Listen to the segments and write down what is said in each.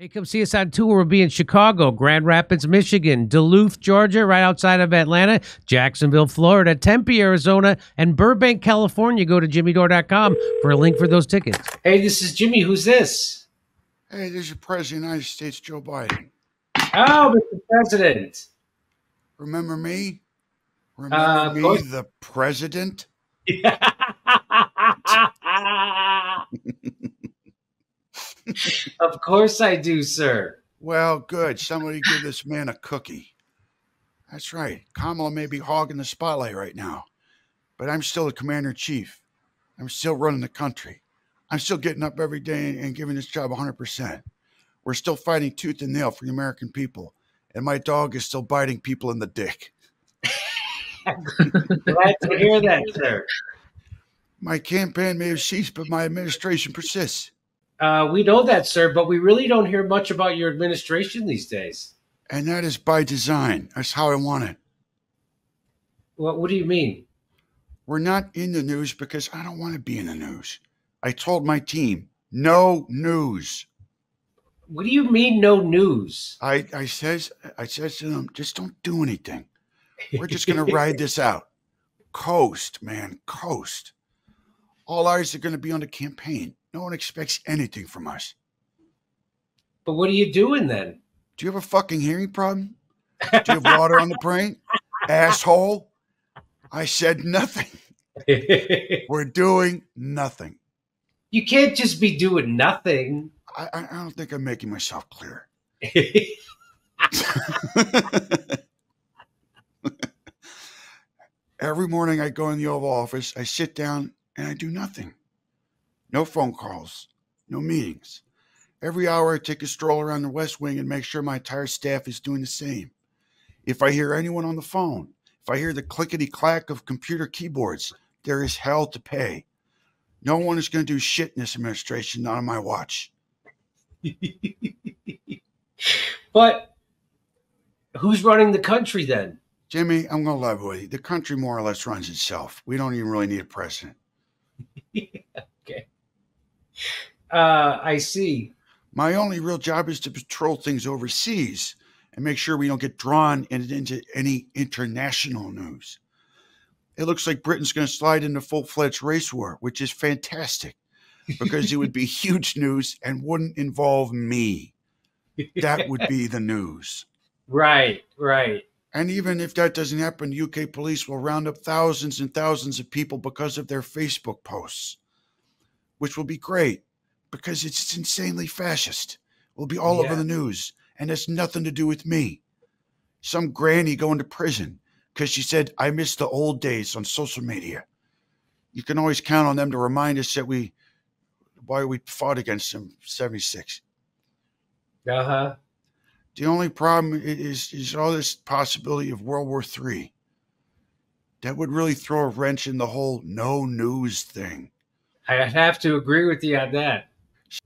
Hey, come see us on tour. We'll be in Chicago, Grand Rapids, Michigan, Duluth, Georgia, right outside of Atlanta, Jacksonville, Florida, Tempe, Arizona, and Burbank, California. Go to jimmydore.com for a link for those tickets. Hey, this is Jimmy. Who's this? Hey, this is President of the United States, Joe Biden. Oh, Mr. President. Remember me? Remember me, the president? Of course I do, sir. Well, good. Somebody give this man a cookie. That's right. Kamala may be hogging the spotlight right now, but I'm still the commander-in-chief. I'm still running the country. I'm still getting up every day and giving this job 100%. We're still fighting tooth and nail for the American people, and my dog is still biting people in the dick. Glad to hear that, sir. My campaign may have ceased, but my administration persists. We know that, sir, but we really don't hear much about your administration these days. And that is by design. That's how I want it. What do you mean? We're not in the news because I don't want to be in the news. I told my team, no news. What do you mean, no news? I says to them, just don't do anything. We're just going to ride this out. Coast, man, coast. All eyes are going to be on the campaign. No one expects anything from us. But what are you doing then? Do you have a fucking hearing problem? Do you have water on the brain? Asshole. I said nothing. We're doing nothing. You can't just be doing nothing. I don't think I'm making myself clear. Every morning I go in the Oval Office, I sit down, and I do nothing. No phone calls, no meetings. Every hour I take a stroll around the West Wing and make sure my entire staff is doing the same. If I hear anyone on the phone, if I hear the clickety-clack of computer keyboards, there is hell to pay. No one is going to do shit in this administration, not on my watch. But who's running the country then? Jimmy, I'm going to lie with you. The country more or less runs itself. We don't even really need a president. Okay. I see. My only real job is to patrol things overseas and make sure we don't get drawn into any international news. It looks like Britain's going to slide into full-fledged race war, which is fantastic because it would be huge news and wouldn't involve me. That would be the news. Right, right. And even if that doesn't happen, the UK police will round up thousands and thousands of people because of their Facebook posts, which will be great because it's insanely fascist. It will be all over the news, and it's nothing to do with me. Some granny going to prison because she said, I miss the old days on social media. You can always count on them to remind us that why we fought against them in 76. Uh-huh. The only problem is all this possibility of World War III. That would really throw a wrench in the whole no news thing. I'd have to agree with you on that.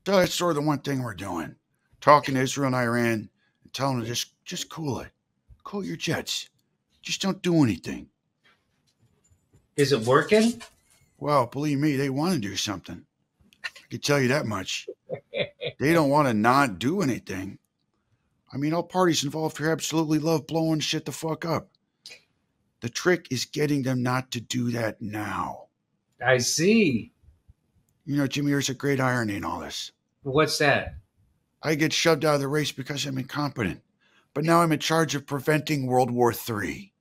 So that's sort of the one thing we're doing. Talking to Israel and Iran and telling them to just cool it. Cool your jets. Just don't do anything. Is it working? Well, believe me, they want to do something. I can tell you that much. They don't want to not do anything. I mean, all parties involved here absolutely love blowing shit the fuck up. The trick is getting them not to do that now. I see. You know, Jimmy, there's a great irony in all this. What's that? I get shoved out of the race because I'm incompetent, but now I'm in charge of preventing World War III.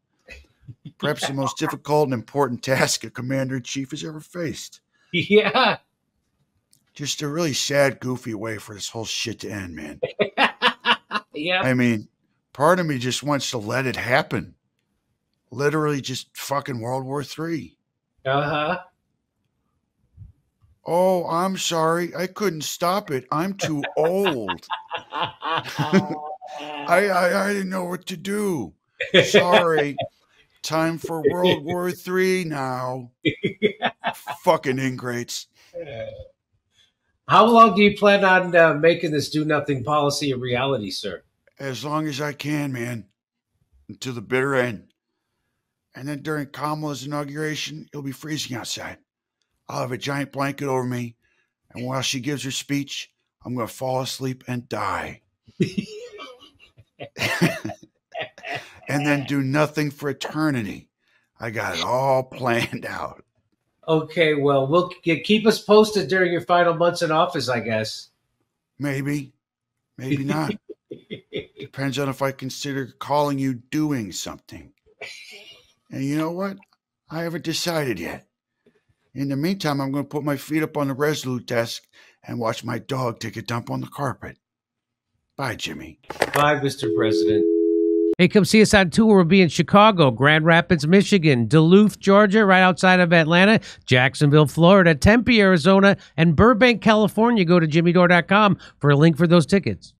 Perhaps the most difficult and important task a commander-in-chief has ever faced. Yeah. Just a really sad, goofy way for this whole shit to end, man. Yeah. I mean, part of me just wants to let it happen. Literally just fucking World War III. Uh-huh. Oh, I'm sorry. I couldn't stop it. I'm too old. I didn't know what to do. Sorry. Time for World War III now. Fucking ingrates. How long do you plan on making this do-nothing policy a reality, sir? As long as I can, man. Until the bitter end. And then during Kamala's inauguration, it'll be freezing outside. I'll have a giant blanket over me. And while she gives her speech, I'm going to fall asleep and die. And then do nothing for eternity. I got it all planned out. Okay, well, we'll keep us posted during your final months in office, I guess. Maybe not. Depends on if I consider calling you doing something. And you know what? I haven't decided yet. In the meantime, I'm going to put my feet up on the Resolute desk and watch my dog take a dump on the carpet. Bye, Jimmy. Bye, Mr. President. Hey, come see us on tour. We'll be in Chicago, Grand Rapids, Michigan, Duluth, Georgia, right outside of Atlanta, Jacksonville, Florida, Tempe, Arizona, and Burbank, California. Go to jimmydore.com for a link for those tickets.